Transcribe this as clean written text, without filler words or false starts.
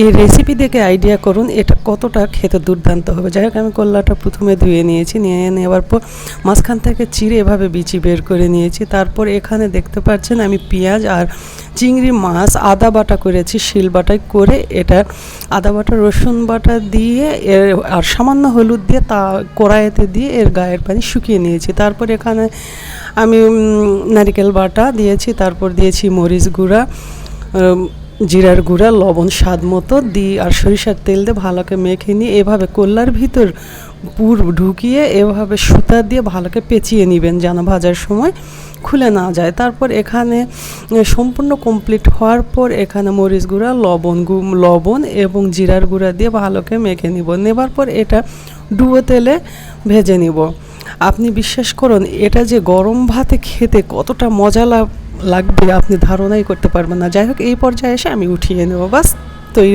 এই রেসিপি দেখে আইডিয়া করুন এটা কতটা খেতে দুর্দান্ত হবে। যাই হোক, আমি কল্লাটা প্রথমে ধুয়ে নিয়েছি, নিয়ে নেওয়ার পর মাঝখান থেকে চিড়ে এভাবে বিচি বের করে নিয়েছি। তারপর এখানে দেখতে পাচ্ছেন আমি পেঁয়াজ আর চিংড়ি মাছ আদা বাটা করেছি, শিল বাটাই করে এটা আদা বাটা রসুন বাটা দিয়ে আর সামান্য হলুদ দিয়ে তা কড়াইতে দিয়ে এর গায়ের পানি শুকিয়ে নিয়েছি। তারপর এখানে আমি নারকেল বাটা দিয়েছি, তারপর দিয়েছি মরিচ গুঁড়া, জিরার গুঁড়া, লবণ স্বাদ মতো দিই আর সরিষার তেল দিয়ে ভালোকে মেখে নিয়ে এভাবে কল্লার ভিতর পুর ঢুকিয়ে এভাবে সুতা দিয়ে ভালোকে পেঁচিয়ে নেবেন যেন ভাজার সময় খুলে না যায়। তারপর এখানে সম্পূর্ণ কমপ্লিট হওয়ার পর এখানে মরিচ গুঁড়া, লবণ এবং জিরার গুঁড়া দিয়ে ভালোকে মেখে নিব। নেবার পর এটা ডুবো তেলে ভেজে নিব। আপনি বিশ্বাস করুন এটা যে গরম ভাতে খেতে কতটা মজা লাগবে আপনি ধারণাই করতে পারবেন না। যাই হোক, এই পর্যায়ে এসে আমি উঠিয়ে নেব, বাস তৈরি।